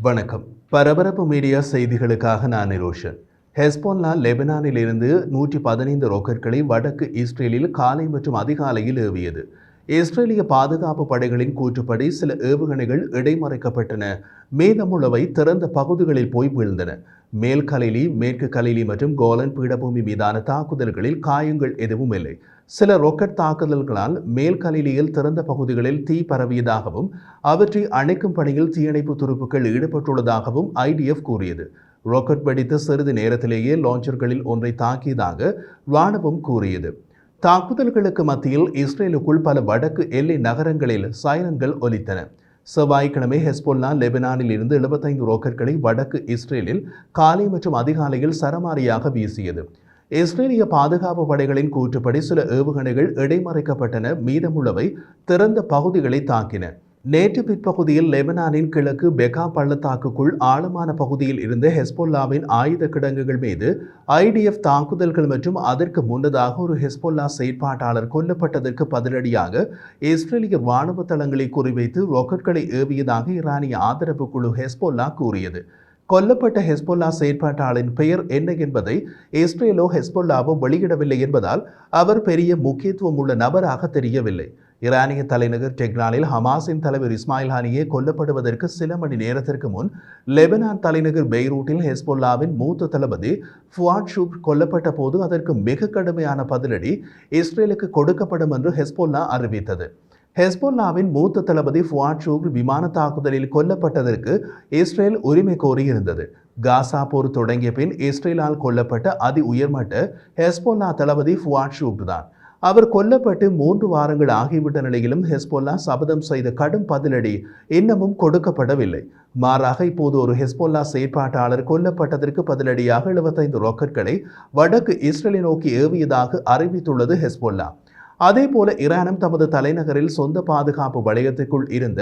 வணக்கம். பரபரப்பு மீடியா செய்திகளுக்காக நான் நிரோஷன். ஹெஸ்போல்லா லெபனானில் இருந்து 115 ராக்கெட்களை வடக்கு இஸ்ரேலில் காலை மற்றும் அதிகாலையில் ஏவியது. இஸ்ரேலிய பாதுகாப்பு படைகளின் கூற்றுப்படி சில ஏவுகணைகள் இடைமறைக்கப்பட்டன, மீதமுள்ளவை திறந்த பகுதிகளில் போய் வீழ்ந்தன. மேல் கலிலி, மேற்கு கலிலி மற்றும் கோலன் பீடபூமி மீதான தாக்குதல்களில் காயங்கள் எதுவும் இல்லை. சில ராக்கெட் தாக்குதல்களால் மேல் கலிலியில் திறந்த பகுதிகளில் தீ பரவியதாகவும் அவற்றை அணைக்கும் பணியில் தீயணைப்பு துருப்புக்கள் ஈடுபட்டுள்ளதாகவும் IDF கூறியது. ராக்கெட் வெடித்த சிறிது நேரத்திலேயே லான்ச்சர்களில் ஒன்றை தாக்கியதாக இராணுவம் கூறியது. தாக்குதல்களுக்கு மத்தியில் இஸ்ரேலுக்குள் பல வடக்கு எல்லை நகரங்களில் சைரன்கள் ஒலித்தன. செவ்வாய்க்கிழமை ஹெஸ்போல்லா லெபனானில் இருந்து 75 ராக்கெட்களை வடக்கு இஸ்ரேலில் காலை மற்றும் அதிகாலையில் சரமாரியாக வீசியது. இஸ்ரேலிய பாதுகாப்பு படைகளின் கூற்றுப்படி சில ஏவுகணைகள் இடைமறைக்கப்பட்டன, மீதமுள்ளவை திறந்த பகுதிகளை தாக்கின. நேற்று பிற்பகுதியில் லெபனானின் கிழக்கு பெகா பள்ளத்தாக்குக்குள் ஆழமான பகுதியில் இருந்த ஹெஸ்போல்லாவின் ஆயுத கிடங்குகள் மீது IDF தாக்குதல்கள் மற்றும் அதற்கு முன்னதாக ஒரு ஹெஸ்போல்லா செயற்பாட்டாளர் கொல்லப்பட்டதற்கு பதிலடியாக இஸ்ரேலிய இராணுவ தளங்களை குறிவைத்து ராக்கெட்களை ஏவியதாக ஈரானிய ஆதரவு குழு ஹெஸ்போல்லா கூறியது. கொல்லப்பட்ட ஹெஸ்போல்லா செயற்பாட்டாளரின் பெயர் என்ன என்பதை இஸ்ரேலோ ஹெஸ்போல்லாவோ வெளியிடவில்லை என்பதால் அவர் பெரிய முக்கியத்துவம் உள்ள நபராக தெரியவில்லை. ஈரானிய தலைநகர் டெஹ்ரானில் ஹமாஸின் தலைவர் இஸ்மாயில் ஹனியே கொல்லப்படுவதற்கு சில மணி நேரத்திற்கு முன் லெபனான் தலைநகர் பெய்ரூட்டில் ஹெஸ்போல்லாவின் மூத்த தளபதி ஃபுவாட் ஷுக்ர் கொல்லப்பட்ட போது அதற்கு மிக கடுமையான பதிலடி இஸ்ரேலுக்கு கொடுக்கப்படும் என்று ஹெஸ்போல்லா அறிவித்தது. ஹெஸ்போல்லாவின் மூத்த தளபதி ஃபுவாட் ஷுக்ர் விமான தாக்குதலில் கொல்லப்பட்டதற்கு இஸ்ரேல் உரிமை கோரியிருந்தது. காசா போர் தொடங்கிய பின் இஸ்ரேலால் கொல்லப்பட்ட அதி உயர்மட்ட ஹெஸ்போல்லா தளபதி ஃபுவாட் ஷுக்ர் தான். அவர் கொல்லப்பட்டு 3 வாரங்கள் ஆகிவிட்ட நிலையிலும் ஹெஸ்போல்லா சபதம் செய்த கடும் பதிலடி இன்னமும் கொடுக்கப்படவில்லை. மாறாக இப்போது ஒரு ஹெஸ்போல்லா செயற்பாட்டாளர் கொல்லப்பட்டதற்கு பதிலடியாக 75 ராக்கெட்களை வடக்கு இஸ்ரேலை நோக்கி ஏவியதாக அறிவித்துள்ளது ஹெஸ்போல்லா. அதேபோல ஈரானும் தமது தலைநகரில் சொந்த பாதுகாப்பு வலயத்திற்குள் இருந்த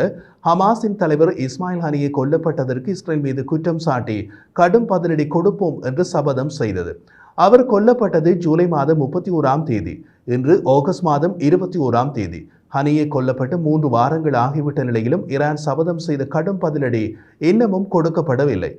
ஹமாஸின் தலைவர் இஸ்மாயில் ஹனியை கொல்லப்பட்டதற்கு இஸ்ரேல் மீது குற்றம் சாட்டி கடும் பதிலடி கொடுப்போம் என்று சபதம் செய்தது. அவர் கொல்லப்பட்டது ஜூலை மாதம் 31ஆம் தேதி. இன்று ஆகஸ்ட் மாதம் 21ஆம் தேதி. ஹனியை கொல்லப்பட்டு 3 வாரங்கள் ஆகிவிட்ட நிலையிலும் ஈரான் சபதம் செய்த கடும் பதிலடி இன்னமும் கொடுக்கப்படவில்லை.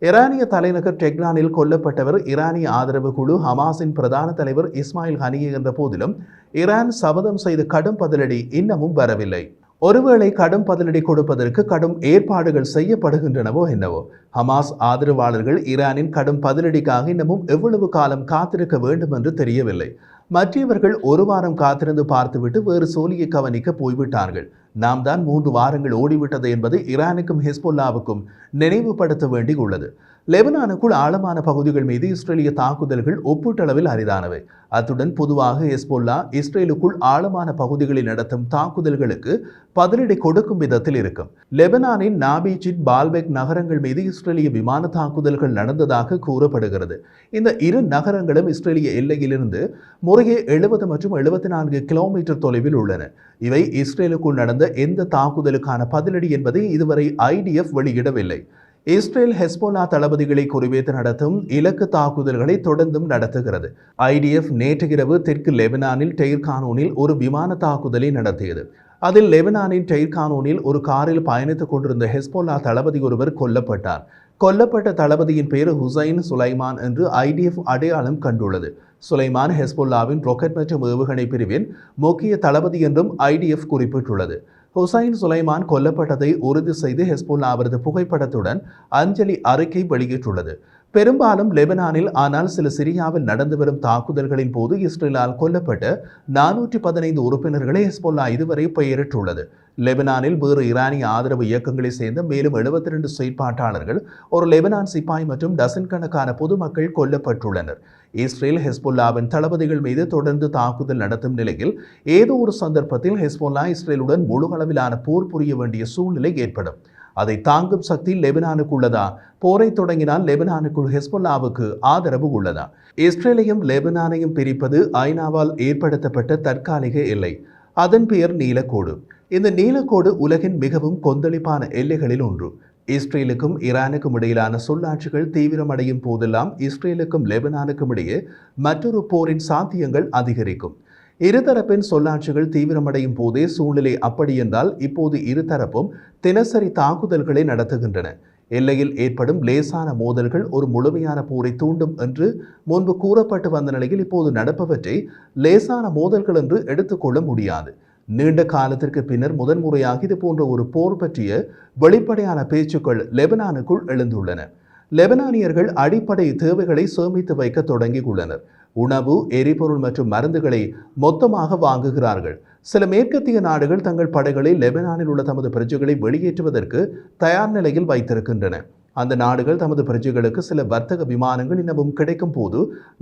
ஈரானிய தலைநகர் டெஹ்ரானில் கொல்லப்பட்டவர் ஈரானிய ஆதரவு குழு ஹமாஸின் பிரதான தலைவர் இஸ்மாயில் ஹனியே என்ற போதிலும் ஈரான் சபதம் செய்த கடும் பதிலடி இன்னமும் வரவில்லை. ஒருவேளை கடும் பதிலடி கொடுப்பதற்கு கடும் ஏற்பாடுகள் செய்யப்படுகின்றனவோ என்னவோ. ஹமாஸ் ஆதரவாளர்கள் ஈரானின் கடும் பதிலடிக்காக இன்னமும் எவ்வளவு காலம் காத்திருக்க வேண்டும் என்று தெரியவில்லை. மற்றவர்கள் 1 வாரம் காத்திருந்து பார்த்துவிட்டு வேறு சோழியை கவனிக்க போய்விட்டார்கள். நாம் தான் 3 வாரங்கள் ஓடிவிட்டது என்பதை ஈரானுக்கும் ஹெஸ்போல்லாவுக்கும் நினைவுபடுத்த வேண்டியுள்ளது. லெபனானுக்குள் ஆழமான பகுதிகள் மீது இஸ்ரேலிய தாக்குதல்கள் ஒப்பீட்டளவில் அரிதானவை. அத்துடன் பொதுவாக ஹெஸ்போல்லா இஸ்ரேலுக்குள் ஆழமான பகுதிகளில் நடத்தும் தாக்குதல்களுக்கு பதிலடி கொடுக்கும் விதத்தில் இருக்கும். லெபனானின் நாபீச்சிட், பால்பெக் நகரங்கள் மீது இஸ்ரேலிய விமான தாக்குதல்கள் நடந்ததாக கூறப்படுகிறது. இந்த 2 நகரங்களும் இஸ்ரேலிய எல்லையிலிருந்து முறையே 70 மற்றும் 74 கிலோமீட்டர் தொலைவில் உள்ளன. இவை இஸ்ரேலுக்குள் நடந்த எந்த தாக்குதலுக்கான பதிலடி என்பதை இதுவரை IDF வெளியிடவில்லை. இஸ்ரேல் ஹெஸ்போல்லா தளபதிகளை குறிவைத்து நடத்தும் இலக்கு தாக்குதல்களை தொடர்ந்தும் நடத்துகிறது. IDF நேற்று இரவு தெற்கு லெபனானில் டெய்ர்கானூனில் ஒரு விமான தாக்குதலை நடத்தியது. அதில் லெபனானின் டெய்ர்கானூனில் ஒரு காரில் பயணித்துக் கொண்டிருந்த ஹெஸ்போல்லா தளபதி ஒருவர் கொல்லப்பட்டார். கொல்லப்பட்ட தளபதியின் பேர் ஹுசைன் சுலைமான் என்று IDF அடையாளம் கண்டுள்ளது. சுலைமான் ஹெஸ்போல்லாவின் ராக்கெட் மற்றும் ஏவுகணை பிரிவின் முக்கிய தளபதி என்றும் IDF குறிப்பிட்டுள்ளது. ஹுசைன் சுலைமான் கொல்லப்பட்டதை உறுதி செய்து ஹெஸ்போல்லா அவரது புகைப்படத்துடன் அஞ்சலி அறிக்கை வெளியிட்டுள்ளது. பெரும்பாலும் லெபனானில், ஆனால் சில சிரியாவில் நடந்து வரும் தாக்குதல்களின் போது இஸ்ரேலால் கொல்லப்பட்ட 415 உறுப்பினர்களை ஹெஸ்போல்லா இதுவரை பெயரிட்டுள்ளது. லெபனானில் வேறு ஈரானிய ஆதரவு இயக்கங்களை சேர்ந்த மேலும் 72 செயற்பாட்டாளர்கள், ஒரு லெபனான் சிப்பாய் மற்றும் டசன் கணக்கான பொதுமக்கள் கொல்லப்பட்டுள்ளனர். இஸ்ரேல் ஹெஸ்போல்லாவின் தளபதிகள் மீது தொடர்ந்து தாக்குதல் நடத்தும் நிலையில் ஏதோ ஒரு சந்தர்ப்பத்தில் ஹெஸ்போல்லா இஸ்ரேலுடன் முழு அளவிலான போர் புரிய வேண்டிய சூழ்நிலை ஏற்படும். அதை தாங்கும் சக்தி லெபனானுக்கு உள்ளதா? போரை தொடங்கினால் லெபனானுக்குள் ஹெஸ்போல்லாவுக்கு ஆதரவு உள்ளதா? இஸ்ரேலையும் லெபனானையும் பிரிப்பது ஐநாவால் ஏற்படுத்தப்பட்ட தற்காலிக எல்லை. அதன் பெயர் நீலக்கோடு. இந்த நீலக்கோடு உலகின் மிகவும் கொந்தளிப்பான எல்லைகளில் ஒன்று. இஸ்ரேலுக்கும் ஈரானுக்கும் இடையிலான சொல்லாட்சிகள் தீவிரமடையும் போதெல்லாம் இஸ்ரேலுக்கும் லெபனானுக்கும் இடையே மற்றொரு போரின் சாத்தியங்கள் அதிகரிக்கும். இருதரப்பின் சொல்லாட்சிகள் தீவிரமடையும் போதே சூழ்நிலை அப்படி என்றால் இப்போது இருதரப்பும் தினசரி தாக்குதல்களை நடத்துகின்றன. எல்லையில் ஏற்படும் லேசான மோதல்கள் ஒரு முழுமையான போரை தூண்டும் என்று முன்பு கூறப்பட்டு வந்த நிலையில் இப்போது நடப்பவற்றை லேசான மோதல்கள் என்று எடுத்துக்கொள்ள முடியாது. நீண்ட காலத்திற்கு பின்னர் முதன்முறையாக இது போன்ற ஒரு போர் பற்றிய வெளிப்படையான பேச்சுக்கள் லெபனானுக்குள் எழுந்துள்ளன. லெபனானியர்கள் அடிப்படை தேவைகளை சேமித்து வைக்க தொடங்கியுள்ளனர். உணவு, எரிபொருள் மற்றும் மருந்துகளை மொத்தமாக வாங்குகிறார்கள். சில மேற்கத்திய நாடுகள் தங்கள் படைகளை லெபனானில் உள்ள தமது பிரஜைகளை வெளியேற்றுவதற்கு தயார் நிலையில் வைத்திருக்கின்றன. அந்த நாடுகள் தமது பிரஜைகளுக்கு சில வர்த்தக விமானங்கள் இன்னமும் கிடைக்கும் போது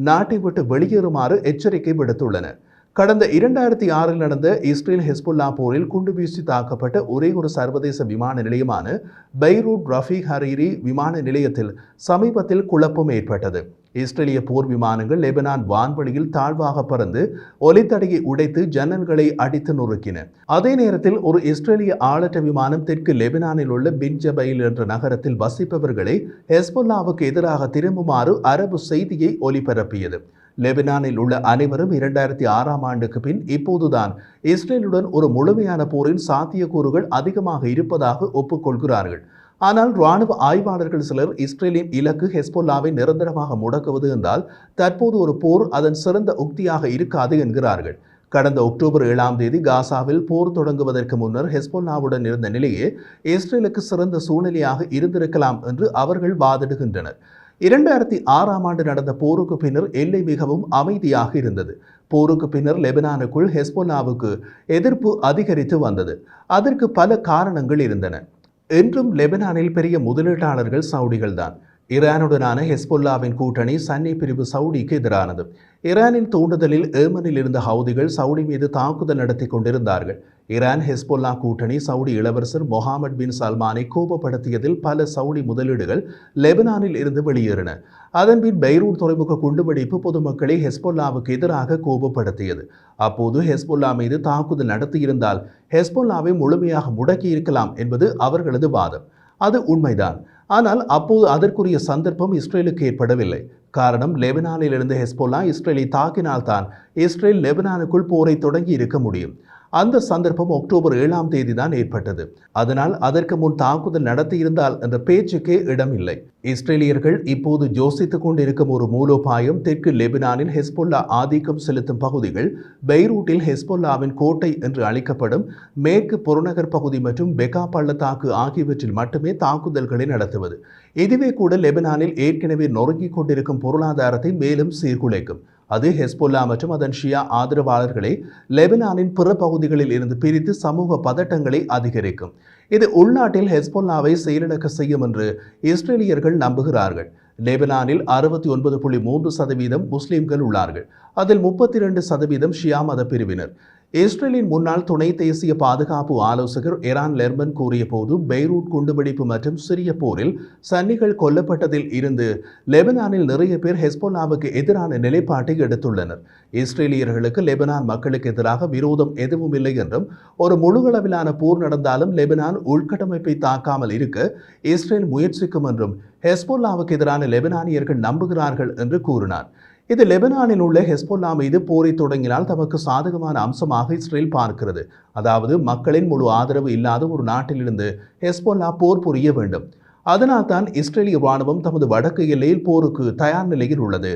நாட்டை விட்டு வெளியேறுமாறு எச்சரிக்கை விடுத்துள்ளன. கடந்த 2006 நடந்த இஸ்ரேல் ஹெஸ்புல்லா போரில் குண்டு வீசி தாக்கப்பட்ட ஒரே ஒரு சர்வதேச விமான நிலையமான பெய்ரூட் ரஃபீக் ஹரீரி விமான நிலையத்தில் சமீபத்தில் குழப்பம் ஏற்பட்டது. இஸ்ரேலிய போர் விமானங்கள் லெபனான் வான்வெளியில் தாழ்வாக பறந்து ஒலித்தடையை உடைத்து ஜன்னல்களை அடித்து நொறுக்கின. அதே நேரத்தில் ஒரு இஸ்ரேலிய ஆளற்ற விமானம் தெற்கு லெபனானில் உள்ள பின் ஜபைல் என்ற நகரத்தில் வசிப்பவர்களை ஹெஸ்புல்லாவுக்கு எதிராக திரும்புமாறு அரபு செய்தியை ஒலிபரப்பியது. லெபனானில் உள்ள அனைவரும் 2006ஆம் ஆண்டுக்கு பின் இப்போதுதான் இஸ்ரேலுடன் ஒரு முழுமையான போரின் சாத்தியக்கூறுகள் அதிகமாக இருப்பதாக ஒப்புக்கொள்கிறார்கள். ஆனால் இராணுவ ஆய்வாளர்கள் சிலர் இஸ்ரேலின் இலக்கு ஹெஸ்பொல்லாவை நிரந்தரமாக முடக்குவது என்றால் தற்போது ஒரு போர் அதன் சிறந்த உக்தியாக இருக்காது என்கிறார்கள். கடந்த அக்டோபர் 7ஆம் தேதி காசாவில் போர் தொடங்குவதற்கு முன்னர் ஹெஸ்பொல்லாவுடன் இருந்த நிலையே இஸ்ரேலுக்கு சிறந்த சூழ்நிலையாக இருந்திருக்கலாம் என்று அவர்கள் வாதிடுகின்றனர். 2006ஆம் ஆண்டு நடந்த போருக்கு பின்னர் எல்லை மிகவும் அமைதியாக இருந்தது. போருக்கு பின்னர் லெபனானுக்குள் ஹெஸ்பொல்லாவுக்கு எதிர்ப்பு அதிகரித்து வந்தது. அதற்கு பல காரணங்கள் இருந்தன. என்றும் லெபனானில் பெரிய முதலீட்டாளர்கள் சவுடிகள் தான். ஈரானுடனான ஹெஸ்பொல்லாவின் கூட்டணி சன்னி பிரிவு சவுடிக்கு எதிரானது. ஈரானின் தூண்டுதலில் ஏமனில் இருந்த ஹவுதிகள் சவுடி மீது தாக்குதல் நடத்தி கொண்டிருந்தார்கள். ஈரான் ஹெஸ்பொல்லா கூட்டணி சவுடி இளவரசர் மொஹாமட் பின் சல்மானை கோபப்படுத்தியதில் பல சவுடி முதலீடுகள் லெபனானில் இருந்து வெளியேறின. அதன்பின் பெய்ரூட் துறைமுக குண்டுவெடிப்பு பொதுமக்களை ஹெஸ்பொல்லாவுக்கு எதிராக கோபப்படுத்தியது. அப்போது ஹெஸ்பொல்லா மீது தாக்குதல் நடத்தியிருந்தால் ஹெஸ்பொல்லாவை முழுமையாக முடக்கி இருக்கலாம் என்பது அவர்களது வாதம். அது உண்மைதான். ஆனால் அப்போது அதற்குரிய சந்தர்ப்பம் இஸ்ரேலுக்கு ஏற்படவில்லை. காரணம், லெபனானில் இருந்து ஹெஸ்பொல்லா இஸ்ரேலை தாக்கினால்தான் இஸ்ரேல் லெபனானுக்குள் போரை தொடங்கி இருக்க முடியும். அந்த சந்தர்ப்பம் அக்டோபர் 7ஆம் தேதி தான் ஏற்பட்டது. அதனால் அதற்கு முன் தாக்குதல் நடத்தியிருந்தால் என்ற பேச்சுக்கே இடமில்லை. இஸ்ரேலியர்கள் இப்போது யோசித்துக் கொண்டிருக்கும் ஒரு மூலோபாயம் தெற்கு லெபனானில் ஹெஸ்பொல்லா ஆதிக்கம் செலுத்தும் பகுதிகள் பெய்ரூட்டில் ஹெஸ்பொல்லாவின் கோட்டை என்று அழைக்கப்படும் மேற்கு புறநகர் பகுதி மற்றும் பெகா பள்ளத்தாக்கு ஆகியவற்றில் மட்டுமே தாக்குதல்களை நடத்துவது. இதுவே கூட லெபனானில் ஏற்கனவே நொறுங்கிக் கொண்டிருக்கும் பொருளாதாரத்தை மேலும் சீர்குலைக்கும். அது ஹெஸ்பொல்லா மற்றும் அதன் ஷியா ஆதரவாளர்களை லெபனானின் பிற பகுதிகளில் இருந்து பிரித்து சமூக பதட்டங்களை அதிகரிக்கும். இது உள்நாட்டில் ஹெஸ்பொல்லாவை செயலிழக்க செய்யும் என்று இஸ்ரேலியர்கள் நம்புகிறார்கள். லெபனானில் 69.3% முஸ்லிம்கள் உள்ளார்கள். அதில் 32% ஷியா மத பிரிவினர். இஸ்ரேலின் முன்னாள் துணை தேசிய பாதுகாப்பு ஆலோசகர் எரான் லெர்மன் கூறிய போது பெய்ரூட் குண்டுவெடிப்பு மற்றும் சிரிய போரில் சன்னிகள் கொல்லப்பட்டதில் இருந்து லெபனானில் நிறைய பேர் ஹெஸ்பொல்லாவுக்கு எதிரான நிலைப்பாட்டை எடுத்துள்ளனர். இஸ்ரேலியர்களுக்கு லெபனான் மக்களுக்கு எதிராக விரோதம் எதுவும் இல்லை என்றும் ஒரு முழுகளவிலான போர் நடந்தாலும் லெபனான் உள்கட்டமைப்பை தாக்காமல் இருக்க இஸ்ரேல் முயற்சிக்கும் என்றும் ஹெஸ்பொல்லாவுக்கு எதிரான லெபனானியர்கள் நம்புகிறார்கள் என்று கூறினார். இது லெபனானில் உள்ள ஹெஸ்பொல்லா மீது போரை தொடங்கினால் தமக்கு சாதகமான அம்சமாக இஸ்ரேல் பார்க்கிறது. அதாவது மக்களின் முழு ஆதரவு இல்லாத ஒரு நாட்டிலிருந்து ஹெஸ்பொல்லா போர் புரிய வேண்டும். அதனால் தான் இஸ்ரேலிய இராணுவம் தமது வடக்கு எல்லையில் போருக்கு தயார் நிலையில் உள்ளது.